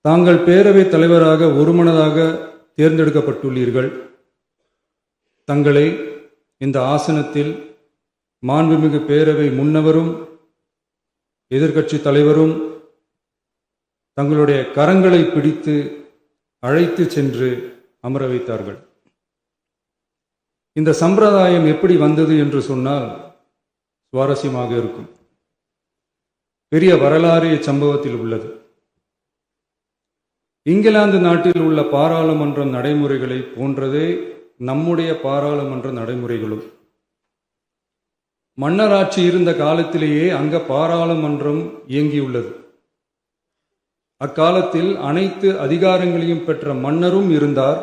தாங்கள் பேரவைத் தலைவராக ஒருமனதாக தேர்ந்தெடுக்கப்பட்டுள்ளீர்கள். தங்களை இந்த ஆசனத்தில் மாண்புமிகு பேரவை முன்னவரும் எதிர்க்கட்சி தலைவரும் தங்களுடைய கரங்களை பிடித்து அழைத்து சென்று அமர வைத்தார்கள். இந்த சம்பிரதாயம் எப்படி வந்தது என்று சொன்னால் சுவாரஸ்யமாக இருக்கும். பெரிய வரலாறு சம்பவத்தில் உள்ளது. இங்கிலாந்து நாட்டில் உள்ள பாராளுமன்ற நடைமுறைகளை போன்றதே நம்முடைய பாராளுமன்ற நடைமுறைகளும். மன்னராட்சி இருந்த காலத்திலேயே அங்க பாராளுமன்றம் இயங்கியுள்ளது. அக்காலத்தில் அனைத்து அதிகாரங்களையும் பெற்ற மன்னரும் இருந்தார்,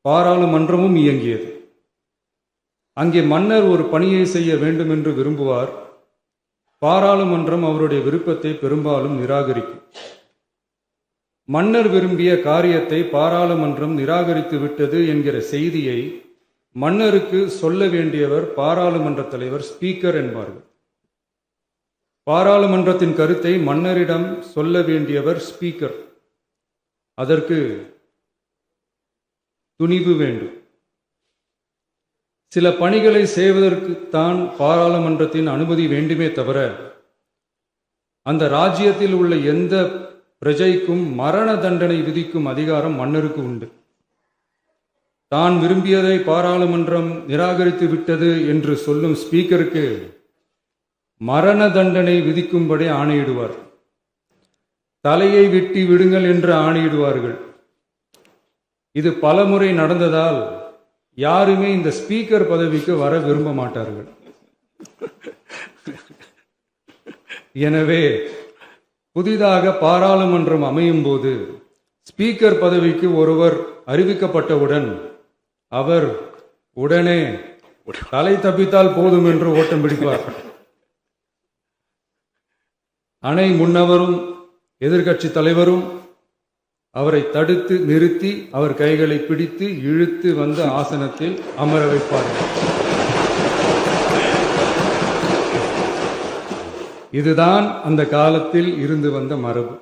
பாராளுமன்றமும் இயங்கியது. அங்கே மன்னர் ஒரு பணியை செய்ய வேண்டும் என்று விரும்புவார். பாராளுமன்றம் அவருடைய விருப்பத்தை பெரும்பாலும் நிராகரிக்கும். மன்னர் விரும்பிய காரியத்தை பாராளுமன்றம் நிராகரித்து விட்டது என்கிற செய்தியை மன்னருக்கு சொல்ல வேண்டியவர் பாராளுமன்ற தலைவர், ஸ்பீக்கர் என்பார்கள். பாராளுமன்றத்தின் கருத்தை மன்னரிடம் சொல்ல வேண்டியவர் ஸ்பீக்கர். அதற்கு துணிவு வேண்டும். சில பணிகளை செய்வதற்குத்தான் பாராளுமன்றத்தின் அனுமதி வேண்டுமே தவிர அந்த ராஜ்யத்தில் உள்ள எந்த பிரஜைக்கும் மரண தண்டனை விதிக்கும் அதிகாரம் மன்னருக்கு உண்டு. தான் விரும்பியதை பாராளுமன்றம் நிராகரித்து விட்டது என்று சொல்லும் ஸ்பீக்கருக்கு மரண தண்டனை விதிக்கும்படி ஆணையிடுவார். தலையை வெட்டி விடுங்கள் என்று ஆணையிடுவார்கள். இது பலமுறை நடந்ததால் யாருமே இந்த ஸ்பீக்கர் பதவிக்கு வர விரும்ப மாட்டார்கள். எனவே புதிதாக பாராளுமன்றம் அமையும் போது ஸ்பீக்கர் பதவிக்கு ஒருவர் அறிவிக்கப்பட்டவுடன் அவர் உடனே தலை தப்பித்தால் போதும் என்று ஓட்டம் பிடிப்பார். அணை முன்னவரும் எதிர்க்கட்சி தலைவரும் அவரை தடுத்து நிறுத்தி அவர் கைகளை பிடித்து இழுத்து வந்த ஆசனத்தில் அமர வைப்பார்கள். இதுதான் அந்த காலத்தில் இருந்து வந்த மரபு.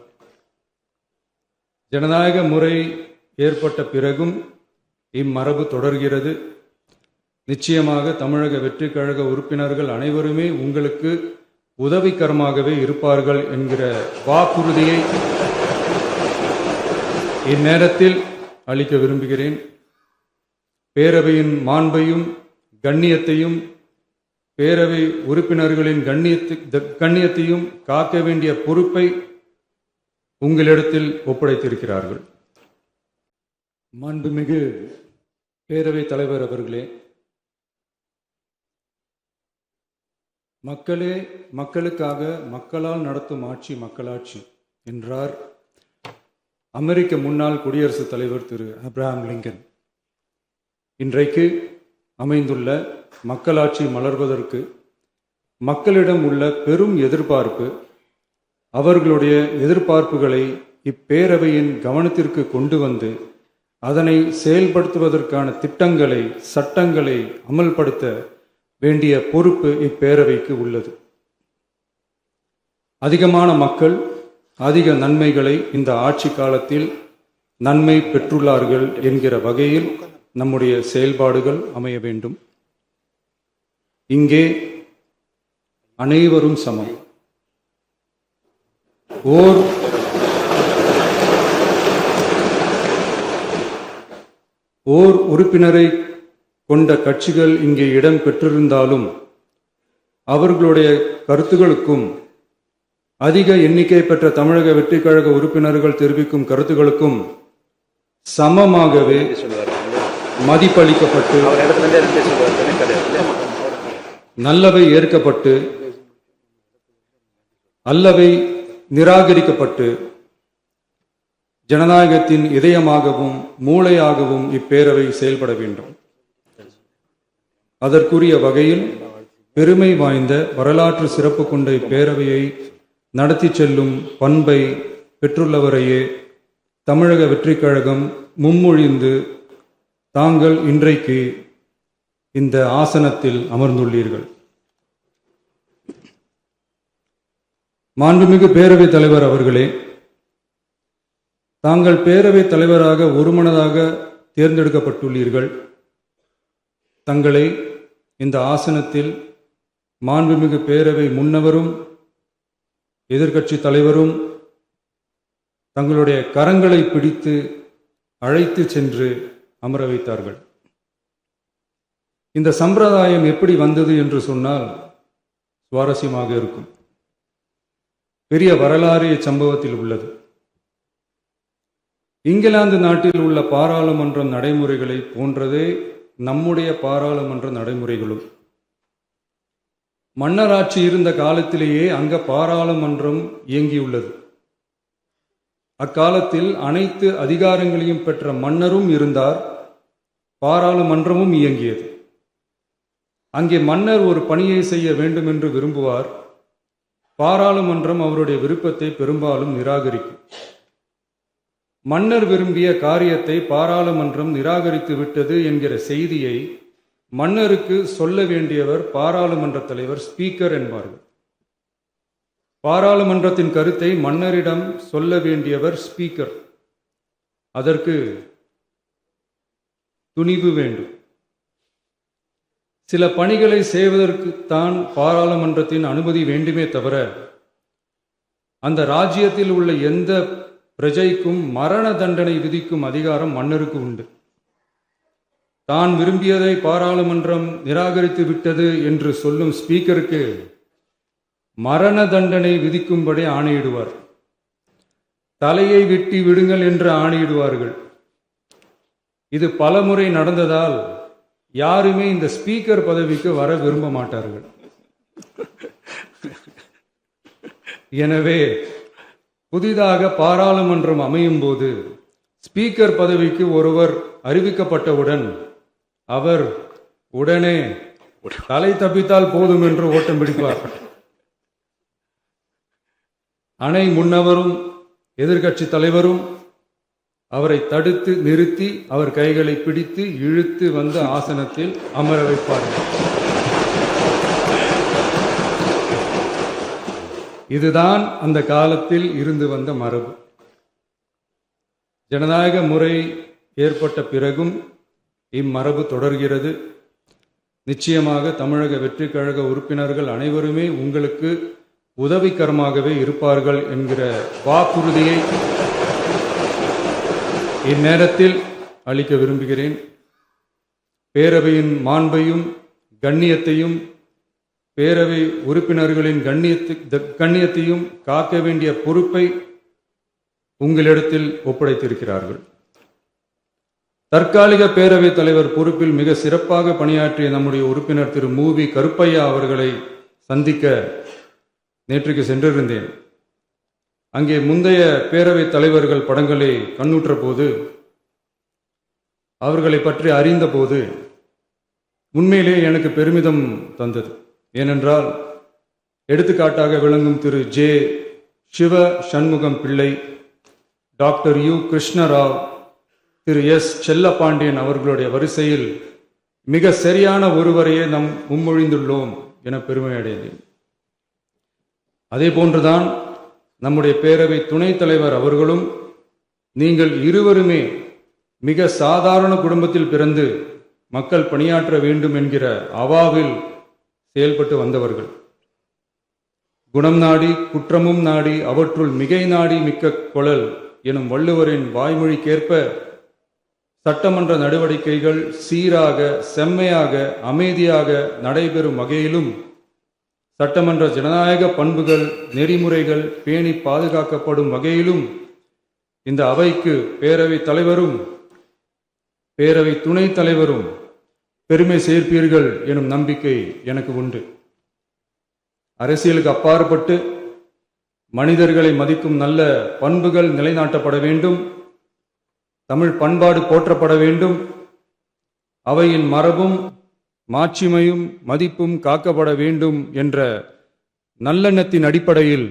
ஜனநாயக முறை ஏற்பட்ட பிறகும் இம்மரபு தொடர்கிறது. நிச்சயமாக தமிழக வெற்றிக் கழக உறுப்பினர்கள் அனைவருமே உங்களுக்கு உதவிகரமாகவே இருப்பார்கள் என்கிற வாக்குறுதியை இந்நேரத்தில் அளிக்க விரும்புகிறேன். பேரவையின் மாண்பையும் கண்ணியத்தையும் பேரவை உறுப்பினர்களின் கண்ணியத்தையும் காக்க வேண்டிய பொறுப்பை உங்களிடத்தில் ஒப்படைத்திருக்கிறார்கள். மாண்புமிகு பேரவைத் தலைவர் அவர்களே, மக்களே மக்களுக்காக, மக்களால் நடத்தும் ஆட்சி மக்களாட்சி என்றார் அமெரிக்க முன்னாள் குடியரசுத் தலைவர் திரு ஆப்ரஹாம் லிங்கன். இன்றைக்கு அமைந்துள்ள மக்களாட்சி மலர்வதற்கு மக்களிடம் உள்ள பெரும் எதிர்பார்ப்பு, அவர்களுடைய எதிர்பார்ப்புகளை இப்பேரவையின் கவனத்திற்கு கொண்டு வந்து அதனை செயல்படுத்துவதற்கான திட்டங்களை, சட்டங்களை அமல்படுத்த வேண்டிய பொறுப்பு இப்பேரவைக்கு உள்ளது. அதிகமான மக்கள் அதிக நன்மைகளை இந்த ஆட்சி காலத்தில் நன்மை பெற்றுள்ளார்கள் என்கிற வகையில் நம்முடைய செயல்பாடுகள் அமைய வேண்டும். இங்கே அனைவரும் சமம். ஓர் உறுப்பினரை கொண்ட கட்சிகள் இங்கே இடம் பெற்றிருந்தாலும் அவர்களுடைய கருத்துகளுக்கும் அதிக எண்ணிக்கை பெற்ற தமிழக வெற்றிக் கழக உறுப்பினர்கள் தெரிவிக்கும் கருத்துகளுக்கும் சமமாகவே மதிப்பளிக்கப்பட்டு நல்லவை ஏற்கப்பட்டு அல்லவை நிராகரிக்கப்பட்டு ஜனநாயகத்தின் இதயமாகவும் மூளையாகவும் இப்பேரவை செயல்பட வேண்டும். அதற்குரிய வகையில் பெருமை வாய்ந்த வரலாற்று சிறப்பு கொண்ட இப்பேரவையை நடத்தி செல்லும் பண்பை பெற்றுள்ளவரையே தமிழக வெற்றிக் கழகம் முன்மொழிந்து தாங்கள் இன்றைக்கு இந்த ஆசனத்தில் அமர்ந்துள்ளீர்கள். மாண்புமிகு பேரவைத் தலைவர் அவர்களே, தாங்கள் பேரவைத் தலைவராக ஒருமனதாக தேர்ந்தெடுக்கப்பட்டுள்ளீர்கள். தங்களை இந்த ஆசனத்தில் மாண்புமிகு பேரவை முன்னவரும் எதிர்க்கட்சி தலைவரும் தங்களுடைய கரங்களை பிடித்து அழைத்து சென்று அமர வைத்தார்கள். இந்த சம்பிரதாயம் எப்படி வந்தது என்று சொன்னால் சுவாரஸ்யமாக இருக்கும். பெரிய வரலாறு சம்பவத்தில் உள்ளது. இங்கிலாந்து நாட்டில் உள்ள பாராளுமன்ற நடைமுறைகளை போன்றதே நம்முடைய பாராளுமன்ற நடைமுறைகளும். மன்னராட்சி இருந்த காலத்திலேயே அங்க பாராளுமன்றம் இயங்கியுள்ளது. அக்காலத்தில் அனைத்து அதிகாரங்களையும் பெற்ற மன்னரும் இருந்தார், பாராளுமன்றமும் இயங்கியது. அங்கே மன்னர் ஒரு பணியை செய்ய வேண்டும் என்று விரும்புவார். பாராளுமன்றம் அவருடைய விருப்பத்தை பெரும்பாலும் நிராகரிக்கும். மன்னர் விரும்பிய காரியத்தை பாராளுமன்றம் நிராகரித்து விட்டது என்கிற செய்தியை மன்னருக்கு சொல்ல வேண்டியவர் பாராளுமன்ற தலைவர், ஸ்பீக்கர் என்பார்கள். பாராளுமன்றத்தின் கருத்தை மன்னரிடம் சொல்ல வேண்டியவர் ஸ்பீக்கர். அதற்கு துணிவு வேண்டும். சில பணிகளை செய்வதற்குத்தான் பாராளுமன்றத்தின் அனுமதி வேண்டுமே தவிர அந்த ராஜ்யத்தில் உள்ள எந்த பிரஜைக்கும் மரண தண்டனை விதிக்கும் அதிகாரம் மன்னருக்கு உண்டு. தான் விரும்பியதை பாராளுமன்றம் நிராகரித்து விட்டது என்று சொல்லும் ஸ்பீக்கருக்கு மரண தண்டனை விதிக்கும்படி ஆணையிடுவார். தலையை வெட்டி விடுங்கள் என்று ஆணையிடுவார்கள். இது பலமுறை நடந்ததால் யாருமே இந்த ஸ்பீக்கர் பதவிக்கு வர விரும்ப மாட்டார்கள். எனவே புதிதாக பாராளுமன்றம் அமையும் போது ஸ்பீக்கர் பதவிக்கு ஒருவர் அறிவிக்கப்பட்டவுடன் அவர் உடனே தலை தப்பித்தால் போதும் என்று ஓட்டம் பிடிப்பார். அணை முன்னவரும் எதிர்க்கட்சி தலைவரும் அவரை தடுத்து நிறுத்தி அவர் கைகளை பிடித்து இழுத்து வந்த ஆசனத்தில் அமர வைப்பார்கள். இதுதான் அந்த காலத்தில் இருந்து வந்த மரபு. ஜனநாயக முறை ஏற்பட்ட பிறகும் இம்மரபு தொடர்கிறது. நிச்சயமாக தமிழக வெற்றி கழக உறுப்பினர்கள் அனைவருமே உங்களுக்கு உதவிகரமாகவே இருப்பார்கள் என்கிற வாக்குறுதியை இந்நேரத்தில் அளிக்க விரும்புகிறேன். பேரவையின் மாண்பையும் கண்ணியத்தையும் பேரவை உறுப்பினர்களின் கண்ணியத்தையும் காக்க வேண்டிய பொறுப்பை உங்களிடத்தில் ஒப்படைத்திருக்கிறார்கள். தற்காலிக பேரவைத் தலைவர் பொறுப்பில் மிக சிறப்பாக பணியாற்றிய நம்முடைய உறுப்பினர் திரு மூவி கருப்பையா அவர்களை சந்திக்க நேற்றுக்கு சென்றிருந்தேன். அங்கே முந்தைய பேரவைத் தலைவர்கள் படங்களை கண்ணுற்ற போது, அவர்களை பற்றி அறிந்த போது உண்மையிலே எனக்கு பெருமிதம் தந்தது. ஏனென்றால் எடுத்துக்காட்டாக விளங்கும் திரு ஜே சிவ சண்முகம் பிள்ளை, டாக்டர் யு கிருஷ்ணராவ், திரு எஸ் செல்லப்பாண்டியன் அவர்களுடைய வரிசையில் மிக சரியான ஒருவரையே நாம் முன்மொழிந்துள்ளோம் என பெருமை அடைந்தேன். அதே போன்றுதான் நம்முடைய பேரவை துணைத் தலைவர் அவர்களும் நீங்கள் இருவருமே மிக சாதாரண குடும்பத்தில் பிறந்து மக்கள் பணியாற்ற வேண்டும் என்கிற அவாவில் செயல்பட்டு வந்தவர்கள். குணம் நாடி குற்றமும் நாடி அவற்றுள் மிகை நாடி மிக்க கொளல் எனும் வள்ளுவரின் வாய்மொழிக்கேற்ப சட்டமன்ற நடவடிக்கைகள் சீராக, செம்மையாக, அமைதியாக நடைபெறும் வகையிலும் சட்டமன்ற ஜனநாயக பண்புகள் நெறிமுறைகள் பேணி பாதுகாக்கப்படும் வகையிலும் இந்த அவைக்கு பேரவை தலைவரும் பேரவை துணைத் தலைவரும் பெருமை சேர்ப்பீர்கள் எனும் நம்பிக்கை எனக்கு உண்டு. அரசியலுக்கு அப்பாற்பட்டு மனிதர்களை மதிக்கும் நல்ல பண்புகள் நிலைநாட்டப்பட வேண்டும். தமிழ் பண்பாடு போற்றப்பட வேண்டும். அவையின் மரபும் மாட்சிமையும் மதிப்பும் காக்கப்பட வேண்டும் என்ற நல்லெண்ணத்தின் அடிப்படையில்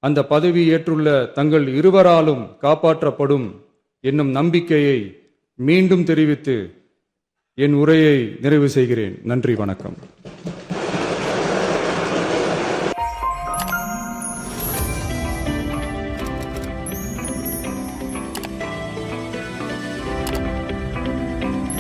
அந்த பதவி ஏற்றுள்ள தங்கள் இருவராலும் காப்பாற்றப்படும் என்னும் நம்பிக்கையை மீண்டும் தெரிவித்து என் உரையை நிறைவு செய்கிறேன். நன்றி, வணக்கம்.